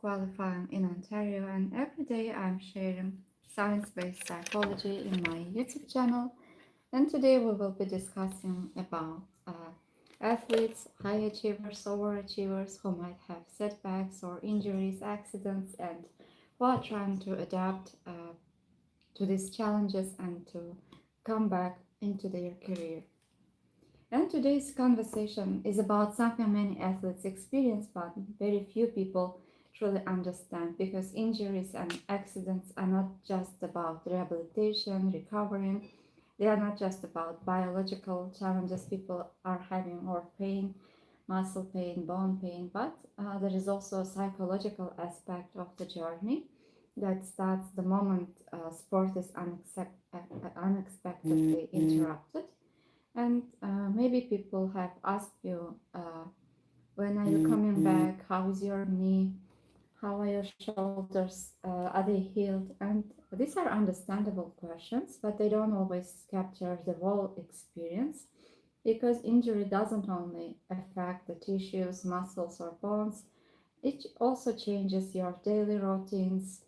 qualifying in Ontario, and every day I'm sharing science-based psychology in my YouTube channel. And today we will be discussing about athletes, high achievers, overachievers who might have setbacks or injuries, accidents, and who are trying to adapt to these challenges and to come back into their career. And today's conversation is about something many athletes experience, but very few people truly understand because injuries and accidents are not just about rehabilitation, recovering, they are not just about biological challenges people are having or pain, muscle pain, bone pain, but there is also a psychological aspect of the journey that starts the moment sport is unexpectedly interrupted. And maybe people have asked you, when are you coming back? How is your knee? How are your shoulders? Are they healed? And these are understandable questions, but they don't always capture the whole experience because injury doesn't only affect the tissues, muscles, or bones. It also changes your daily routines.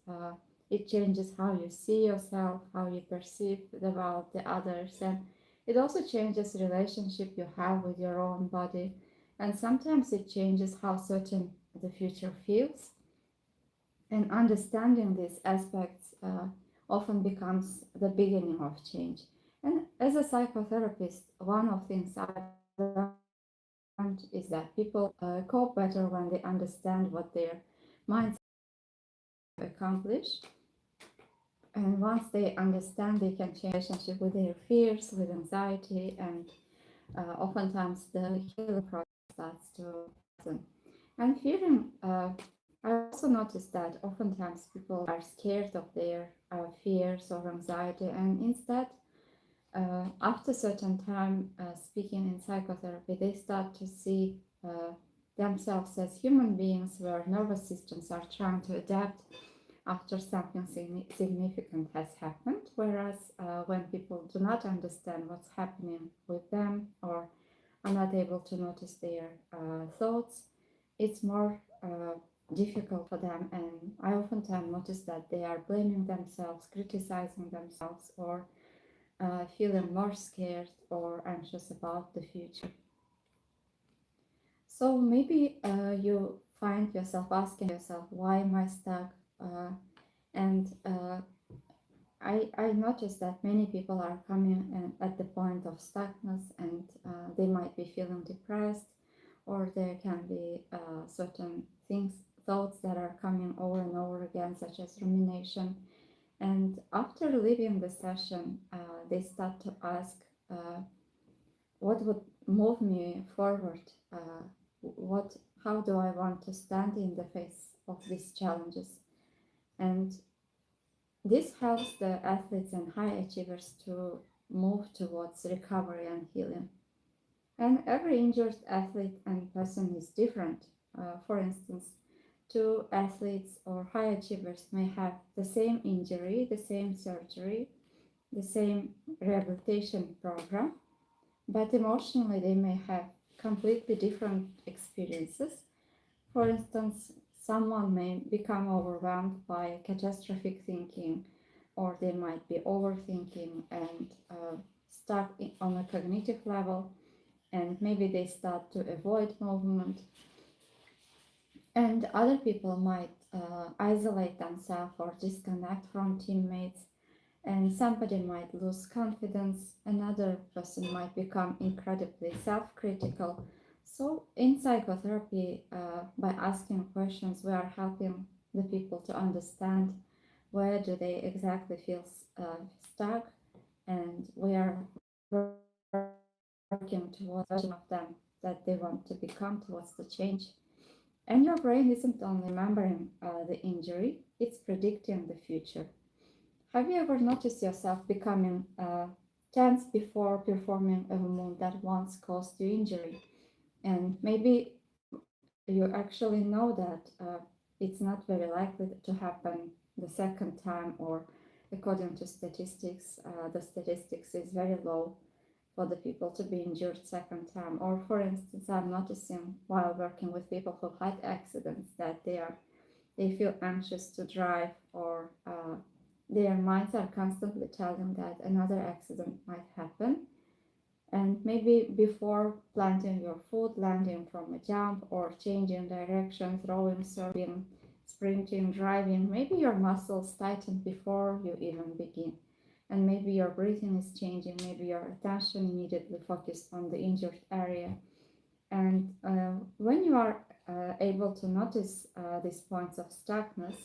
It changes how you see yourself, how you perceive about the others, and it also changes relationship you have with your own body. And sometimes it changes how certain the future feels. And understanding these aspects often becomes the beginning of change. And as a psychotherapist, one of the things I've learned is that people cope better when they understand what their minds accomplish. And once they understand, they can change relationship with their fears, with anxiety, and oftentimes the healing process starts to happen. And fearing, I also noticed that oftentimes people are scared of their fears or anxiety, and instead, after certain time speaking in psychotherapy, they start to see themselves as human beings where nervous systems are trying to adapt after something significant has happened. Whereas when people do not understand what's happening with them or are not able to notice their thoughts, it's more difficult for them. And I oftentimes notice that they are blaming themselves, criticizing themselves, or feeling more scared or anxious about the future. So maybe you find yourself asking yourself, why am I stuck? And I noticed that many people are coming at the point of stuckness, and they might be feeling depressed, or there can be certain things, thoughts that are coming over and over again, such as rumination. And after leaving the session, they start to ask, what would move me forward? What, how do I want to stand in the face of these challenges? And this helps the athletes and high achievers to move towards recovery and healing. And every injured athlete and person is different. For instance, two athletes or high achievers may have the same injury, the same surgery, the same rehabilitation program, but emotionally they may have completely different experiences. For instance, someone may become overwhelmed by catastrophic thinking, or they might be overthinking and stuck on a cognitive level, and maybe they start to avoid movement. And other people might isolate themselves or disconnect from teammates, and somebody might lose confidence, another person might become incredibly self-critical. So in psychotherapy, by asking questions, we are helping the people to understand where do they exactly feel stuck, and we are working towards the version of them that they want to become, towards the change. And your brain isn't only remembering the injury, it's predicting the future. Have you ever noticed yourself becoming tense before performing a movement that once caused you injury? And maybe you actually know that it's not very likely to happen the second time, or according to statistics, the statistics is very low for the people to be injured second time. Or for instance, I'm noticing while working with people who had accidents that they are they feel anxious to drive, or their minds are constantly telling that another accident might happen. And maybe before planting your foot, landing from a jump, or changing direction, throwing, serving, sprinting, driving, maybe your muscles tighten before you even begin. And maybe your breathing is changing, maybe your attention immediately focused on the injured area. And when you are able to notice these points of stuckness,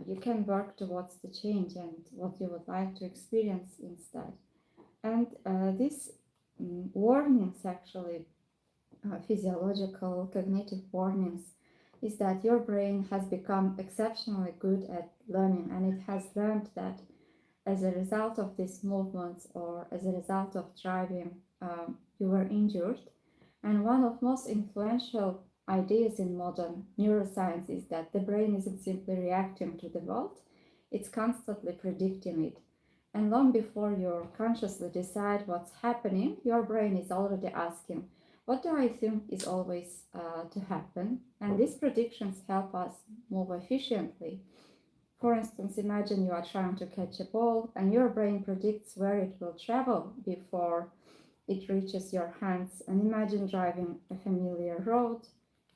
you can work towards the change and what you would like to experience instead. And these warnings, actually, physiological cognitive warnings, is that your brain has become exceptionally good at learning, and it has learned that as a result of these movements or as a result of driving, you were injured. And one of most influential ideas in modern neuroscience is that the brain isn't simply reacting to the world, it's constantly predicting it. And long before you consciously decide what's happening, your brain is already asking, what do I think is always to happen? And these predictions help us move efficiently. For instance, imagine you are trying to catch a ball and your brain predicts where it will travel before it reaches your hands. And imagine driving a familiar road.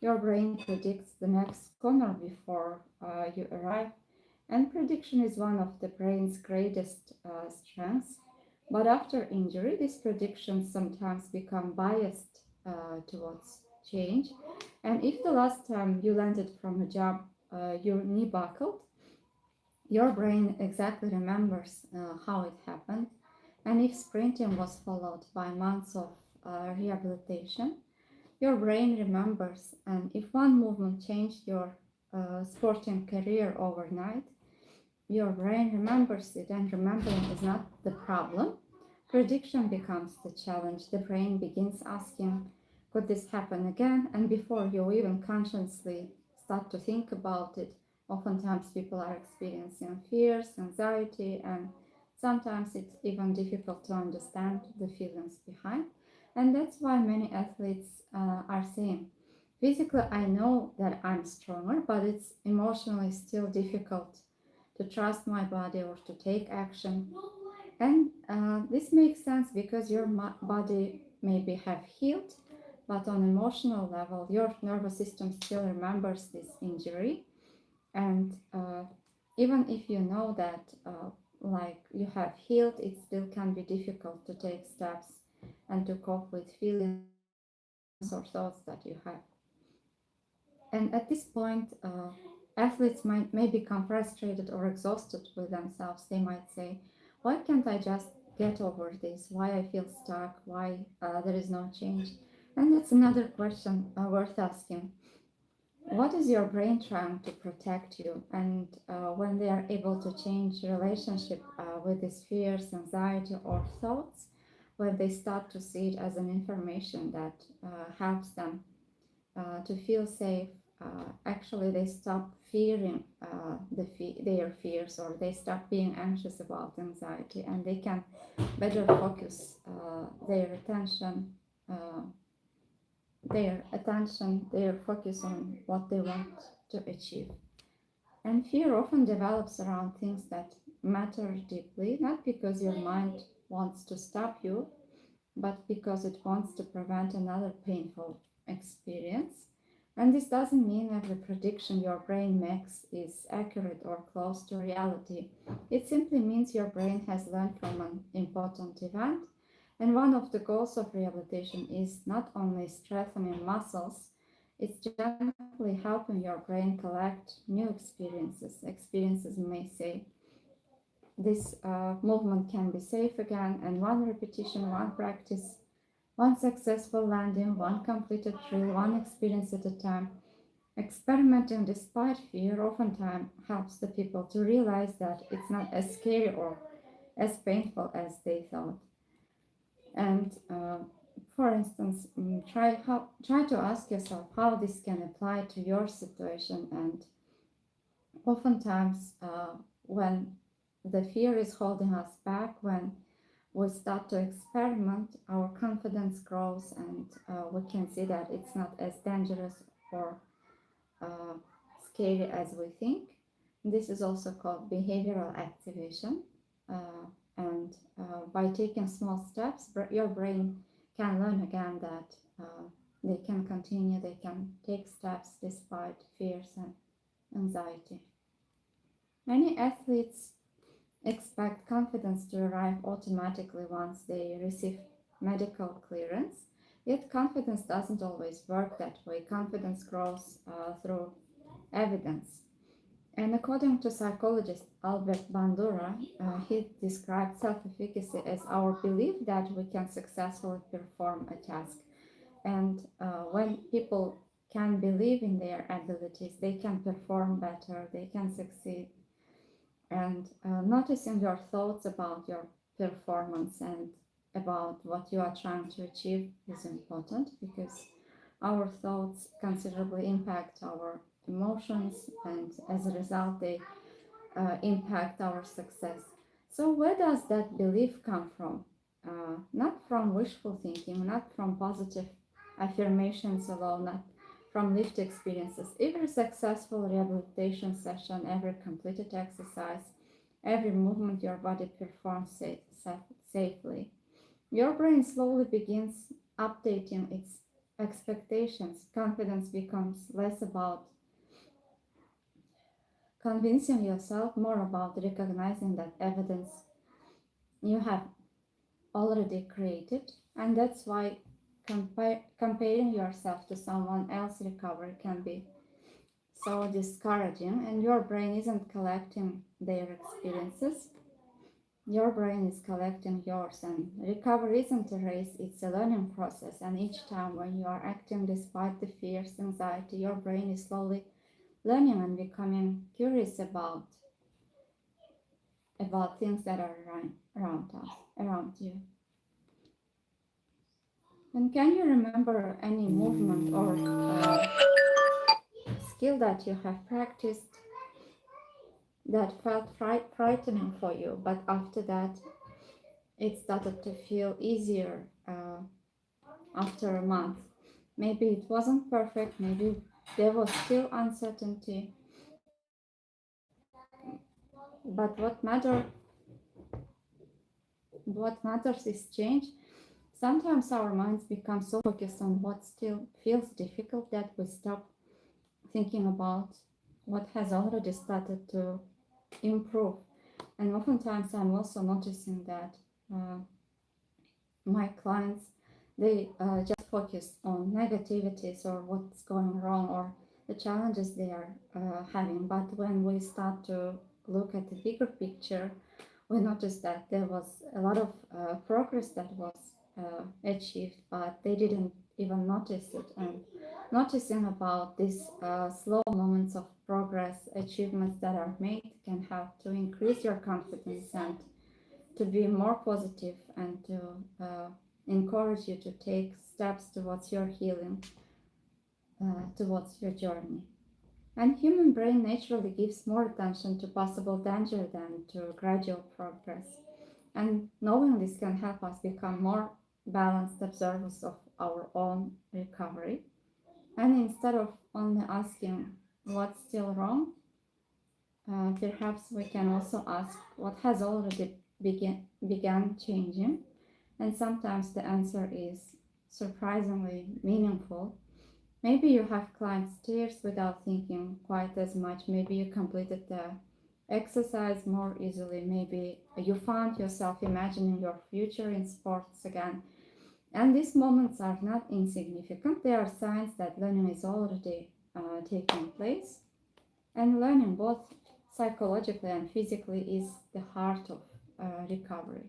Your brain predicts the next corner before you arrive. And prediction is one of the brain's greatest strengths. But after injury, these predictions sometimes become biased towards change. And if the last time you landed from a jump, your knee buckled, your brain exactly remembers how it happened. And if sprinting was followed by months of rehabilitation, your brain remembers. And if one movement changed your sporting career overnight, your brain remembers it. And remembering is not the problem. Prediction becomes the challenge. The brain begins asking, could this happen again? And before you even consciously start to think about it, oftentimes people are experiencing fears, anxiety, and sometimes it's even difficult to understand the feelings behind. And that's why many athletes are saying, physically, I know that I'm stronger, but it's emotionally still difficult to trust my body or to take action. And this makes sense because your body maybe have healed, but on emotional level, your nervous system still remembers this injury. And even if you know that, like you have healed, it still can be difficult to take steps and to cope with feelings or thoughts that you have. And at this point, athletes may become frustrated or exhausted with themselves. They might say, why can't I just get over this? Why I feel stuck? Why there is no change? And that's another question worth asking. What is your brain trying to protect you? And when they are able to change relationship with these fears, anxiety, or thoughts, when they start to see it as an information that helps them to feel safe, actually they stop fearing their fears, or they stop being anxious about anxiety, and they can better focus uh, their focus on what they want to achieve. And fear often develops around things that matter deeply, not because your mind wants to stop you, but because it wants to prevent another painful experience. And this doesn't mean every prediction your brain makes is accurate or close to reality. It simply means your brain has learned from an important event. And one of the goals of rehabilitation is not only strengthening muscles, it's gently helping your brain collect new experiences. Experiences may say, this movement can be safe again, and one repetition, one practice, one successful landing, one completed drill, one experience at a time. Experimenting despite fear oftentimes helps the people to realize that it's not as scary or as painful as they thought. And for instance, try to ask yourself how this can apply to your situation. And oftentimes, when the fear is holding us back, when we start to experiment, our confidence grows, and we can see that it's not as dangerous or uh, scary as we think. This is also called behavioral activation. And by taking small steps, your brain can learn again that they can continue, they can take steps despite fears and anxiety. Many athletes expect confidence to arrive automatically once they receive medical clearance. Yet confidence doesn't always work that way. Confidence grows through evidence. And according to psychologist Albert Bandura, he described self-efficacy as our belief that we can successfully perform a task. And when people can believe in their abilities, they can perform better, they can succeed. And noticing your thoughts about your performance and about what you are trying to achieve is important, because our thoughts considerably impact our emotions, and as a result they impact our success. So where does that belief come from? Not from wishful thinking, not from positive affirmations alone, not from lived experiences. Every successful rehabilitation session, every completed exercise, every movement your body performs safely, your brain slowly begins updating its expectations. Confidence becomes less about convincing yourself, more about recognizing that evidence you have already created. And that's why comparing yourself to someone else's recovery can be so discouraging. And your brain isn't collecting their experiences, your brain is collecting yours. And recovery isn't a race, it's a learning process. And each time when you are acting despite the fears, anxiety, your brain is slowly learning and becoming curious about things that are around you. And can you remember any movement or skill that you have practiced that felt frightening for you, but after that it started to feel easier after a month? Maybe it wasn't perfect, maybe there was still uncertainty, but what matters is change. Sometimes our minds become so focused on what still feels difficult that we stop thinking about what has already started to improve. And oftentimes I'm also noticing that uh, my clients, they just focus on negativities or what's going wrong or the challenges they are having. But when we start to look at the bigger picture, we notice that there was a lot of progress that was achieved, but they didn't even notice it. And noticing about these slow moments of progress, achievements that are made, can help to increase your confidence and to be more positive and to encourage you to take steps towards your healing, towards your journey. And human brain naturally gives more attention to possible danger than to gradual progress. And knowing this can help us become more balanced observers of our own recovery. And instead of only asking what's still wrong, perhaps we can also ask what has already began changing. And sometimes the answer is surprisingly meaningful. Maybe you have climbed stairs without thinking quite as much. Maybe you completed the exercise more easily. Maybe you found yourself imagining your future in sports again. And these moments are not insignificant. They are signs that learning is already taking place. And learning, both psychologically and physically, is the heart of recovery.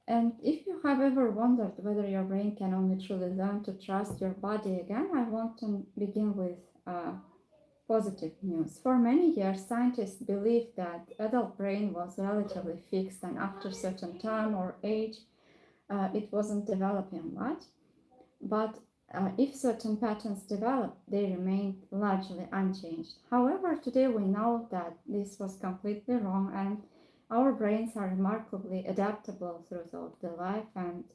And if you have ever wondered whether your brain can only truly learn to trust your body again, I want to begin with positive news. For many years, scientists believed that adult brain was relatively fixed, and after certain time or age, it wasn't developing much. But if certain patterns develop, they remain largely unchanged. However, today we know that this was completely wrong, and our brains are remarkably adaptable throughout the life, and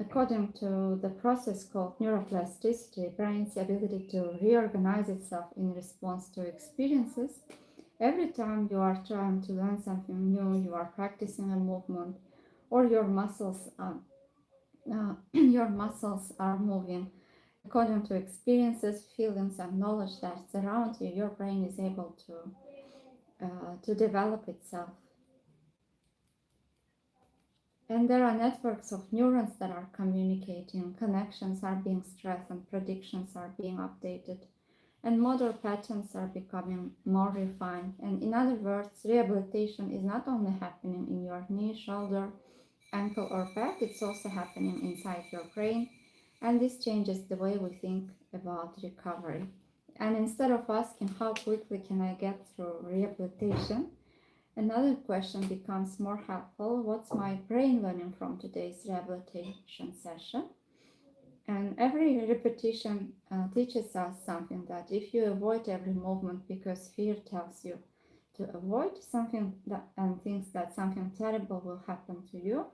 According to the process called neuroplasticity, brain's ability to reorganize itself in response to experiences. Every time you are trying to learn something new, you are practicing a movement, or your muscles are moving. According to experiences, feelings, and knowledge that surround you, your brain is able to develop itself. And there are networks of neurons that are communicating, connections are being strengthened, predictions are being updated, and motor patterns are becoming more refined. And in other words, rehabilitation is not only happening in your knee, shoulder, ankle, or back, it's also happening inside your brain. And this changes the way we think about recovery. And instead of asking, how quickly can I get through rehabilitation? Another question becomes more helpful. What's my brain learning from today's rehabilitation session? And every repetition teaches us something, that if you avoid every movement because fear tells you to avoid something and thinks that something terrible will happen to you,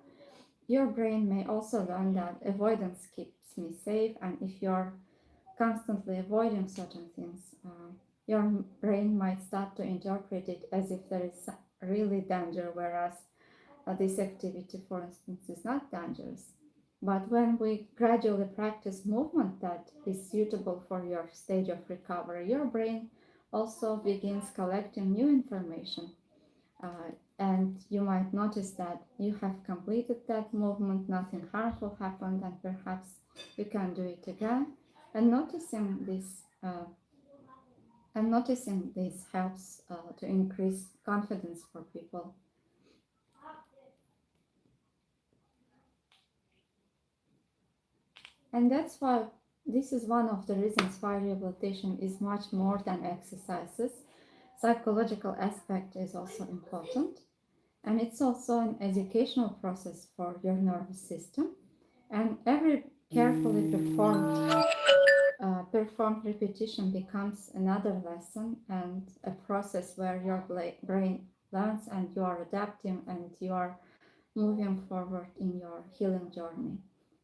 your brain may also learn that avoidance keeps me safe. And if you're constantly avoiding certain things, your brain might start to interpret it as if there is really danger, whereas this activity, for instance, is not dangerous. But when we gradually practice movement that is suitable for your stage of recovery, your brain also begins collecting new information. And you might notice that you have completed that movement, nothing harmful happened, and perhaps you can do it again. And noticing this helps to increase confidence for people. And that's why this is one of the reasons why rehabilitation is much more than exercises. Psychological aspect is also important, and it's also an educational process for your nervous system. And every carefully performed repetition becomes another lesson and a process where your brain learns, and you are adapting, and you are moving forward in your healing journey.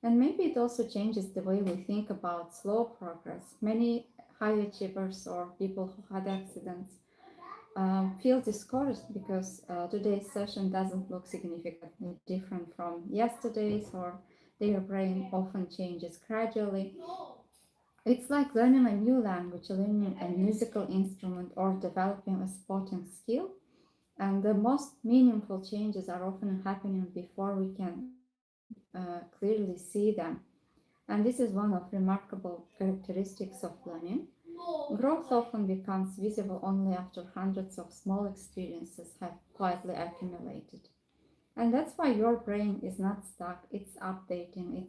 And maybe it also changes the way we think about slow progress. Many high achievers or people who had accidents feel discouraged because today's session doesn't look significantly different from yesterday's, or their brain often changes gradually. It's like learning a new language, learning a musical instrument, or developing a sporting skill. And the most meaningful changes are often happening before we can clearly see them. And this is one of remarkable characteristics of learning. Growth often becomes visible only after hundreds of small experiences have quietly accumulated. And that's why your brain is not stuck, it's updating,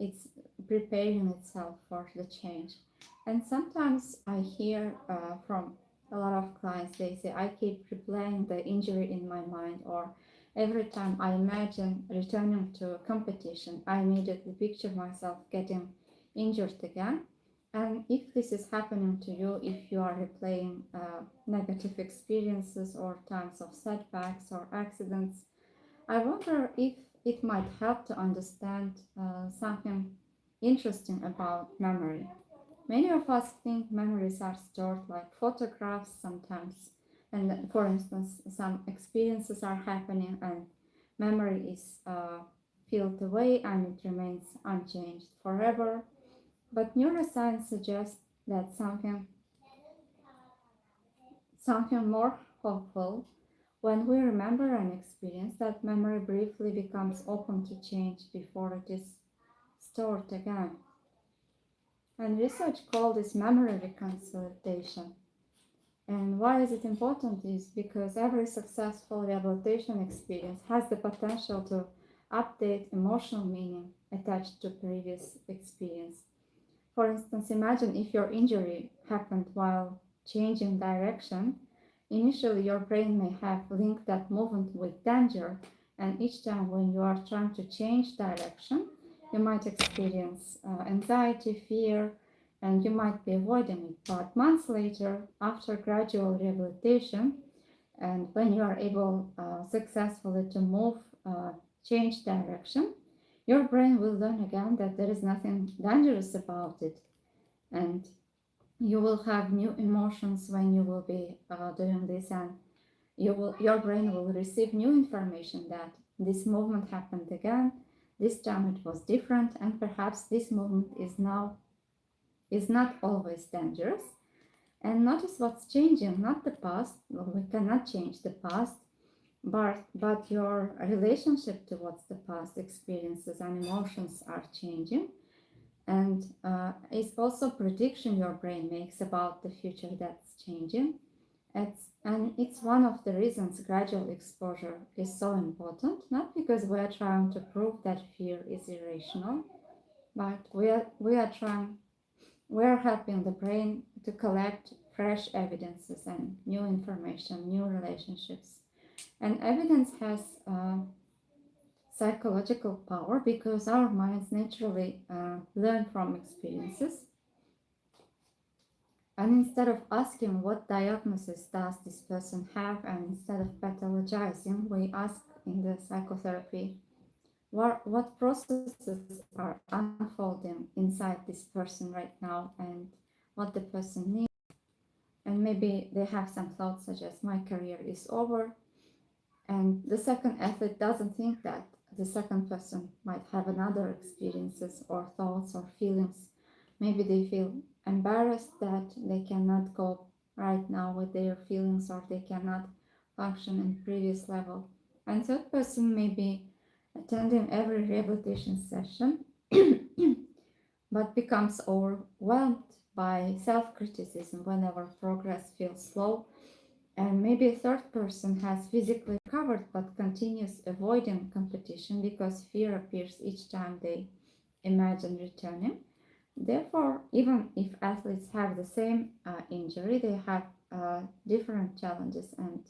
it's preparing itself for the change. And sometimes I hear from a lot of clients, they say, I keep replaying the injury in my mind, or every time I imagine returning to a competition, I immediately picture myself getting injured again. And if this is happening to you, if you are replaying negative experiences or times of setbacks or accidents, I wonder if it might help to understand something interesting about memory. Many of us think memories are stored like photographs sometimes, and for instance, some experiences are happening and memory is peeled away and it remains unchanged forever. But neuroscience suggests that something more hopeful. When we remember an experience, that memory briefly becomes open to change before it is stored again. And research called this memory reconsolidation. And why is it important is because every successful rehabilitation experience has the potential to update emotional meaning attached to previous experience. For instance, imagine if your injury happened while changing direction. Initially, your brain may have linked that movement with danger, and each time when you are trying to change direction, you might experience anxiety, fear, and you might be avoiding it. But months later, after gradual rehabilitation, and when you are able successfully to change direction, your brain will learn again that there is nothing dangerous about it, and you will have new emotions when you will be doing this, and your brain will receive new information that this movement happened again, this time it was different, and perhaps this movement is not always dangerous. And notice what's changing, not the past. Well, we cannot change the past, but your relationship towards the past experiences and emotions are changing. And it's also prediction your brain makes about the future that's changing. And it's one of the reasons gradual exposure is so important, not because we are trying to prove that fear is irrational, but we are helping the brain to collect fresh evidences and new information, new relationships. And evidence has psychological power because our minds naturally learn from experiences. And instead of asking what diagnosis does this person have, and instead of pathologizing, we ask in the psychotherapy what processes are unfolding inside this person right now and what the person needs. And maybe they have some thoughts such as my career is over, and the second athlete doesn't think that the second person might have another experiences or thoughts or feelings. Maybe they feel embarrassed that they cannot go right now with their feelings, or they cannot function in previous level. And third person may be attending every rehabilitation session but becomes overwhelmed by self-criticism whenever progress feels slow. And maybe a third person has physically recovered but continues avoiding competition because fear appears each time they imagine returning. Therefore, even if athletes have the same injury, they have different challenges and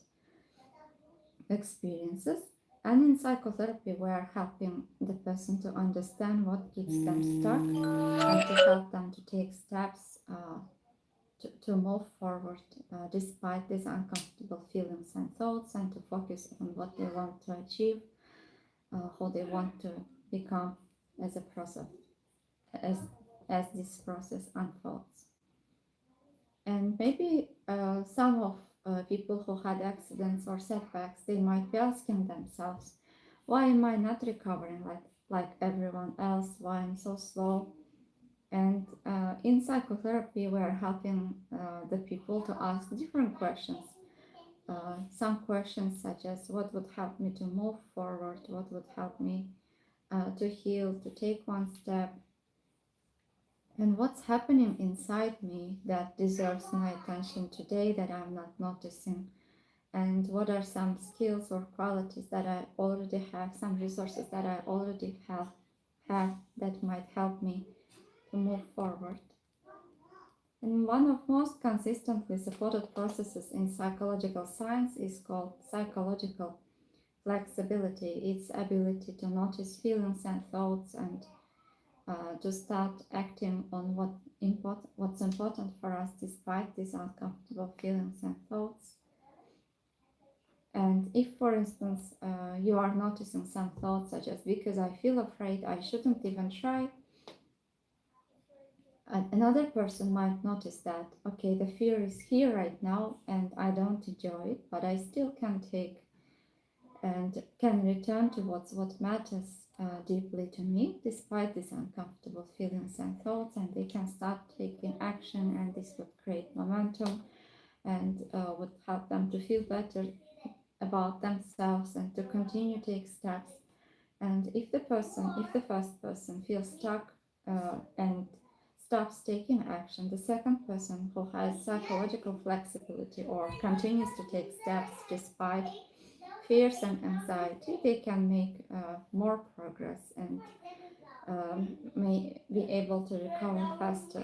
experiences. And in psychotherapy, we are helping the person to understand what keeps them stuck and to help them to take steps to move forward despite these uncomfortable feelings and thoughts, and to focus on what they want to achieve, who they want to become as a process, as this process unfolds. And maybe some of people who had accidents or setbacks, they might be asking themselves, why am I not recovering like everyone else? Why I'm so slow? And in psychotherapy, we are helping the people to ask different questions. Some questions such as what would help me to move forward, what would help me to heal, to take one step, and what's happening inside me that deserves my attention today that I'm not noticing, and what are some skills or qualities that I already have, some resources that I already have that might help me to move forward. And one of most consistently supported processes in psychological science is called psychological flexibility. It's ability to notice feelings and thoughts and to start acting on what's important for us despite these uncomfortable feelings and thoughts. And if, for instance, you are noticing some thoughts such as, because I feel afraid, I shouldn't even try, another person might notice that, okay, the fear is here right now and I don't enjoy it, but I still can take and can return to what matters deeply to me despite these uncomfortable feelings and thoughts, and they can start taking action, and this would create momentum and would help them to feel better about themselves and to continue to take steps. And if the first person feels stuck and stops taking action, the second person who has psychological flexibility or continues to take steps despite fears and anxiety, they can make more progress and may be able to recover faster.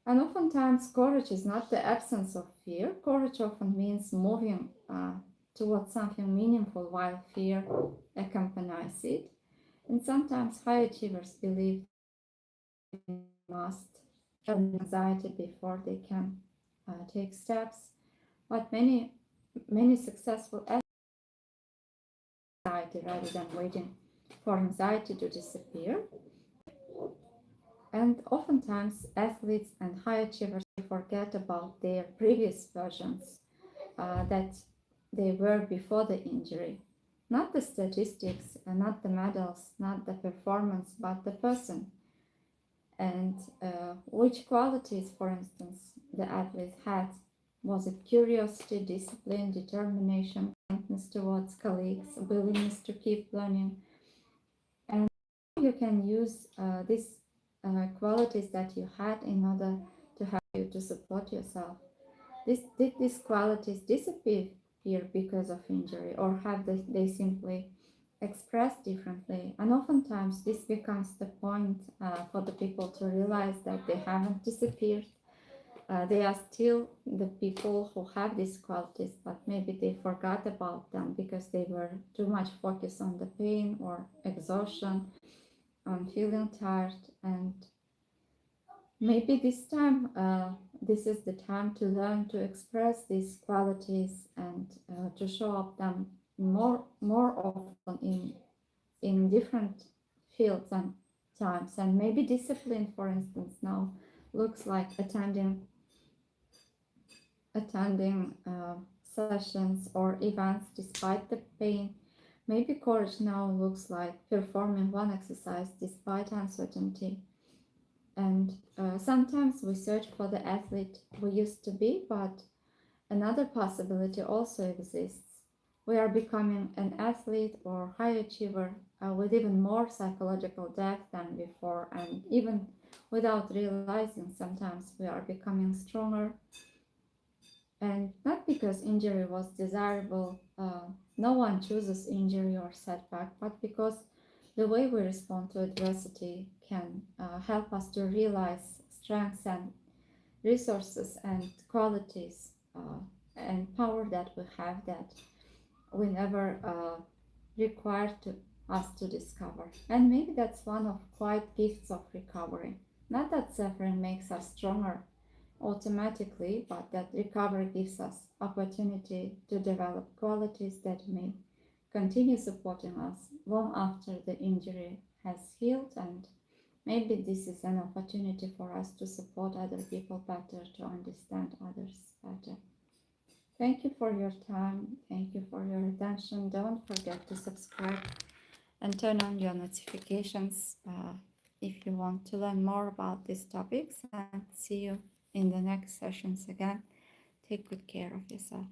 And oftentimes, courage is not the absence of fear. Courage often means moving towards something meaningful while fear accompanies it. And sometimes high achievers believe they must eliminate anxiety before they can take steps. But many successful athletes anxiety rather than waiting for anxiety to disappear. And oftentimes, athletes and high achievers forget about their previous versions that they were before the injury. Not the statistics, not the medals, not the performance, but the person. And which qualities, for instance, the athlete had? Was it curiosity, discipline, determination, kindness towards colleagues, willingness to keep learning? And you can use these qualities that you had in order to help you to support yourself. Did these qualities disappear because of injury, or have they simply expressed differently? And oftentimes this becomes the point for the people to realize that they haven't disappeared. They are still the people who have these qualities, but maybe they forgot about them because they were too much focused on the pain or exhaustion, on feeling tired. And maybe this time, this is the time to learn to express these qualities and to show up them more often in different fields and times. And maybe discipline, for instance, now looks like attending sessions or events despite the pain. Maybe courage now looks like performing one exercise despite uncertainty. And sometimes we search for the athlete we used to be, but another possibility also exists. We are becoming an athlete or high achiever with even more psychological depth than before, and even without realizing, sometimes we are becoming stronger. And not because injury was desirable, no one chooses injury or setback, but because the way we respond to adversity can help us to realize strengths and resources and qualities and power that we have that we never required us to discover. And maybe that's one of quiet gifts of recovery. Not that suffering makes us stronger automatically, but that recovery gives us opportunity to develop qualities that may continue supporting us long after the injury has healed. And maybe this is an opportunity for us to support other people better, to understand others better. Thank you for your time. Thank you for your attention. Don't forget to subscribe and turn on your notifications if you want to learn more about these topics. And see you in the next sessions again. Take good care of yourself.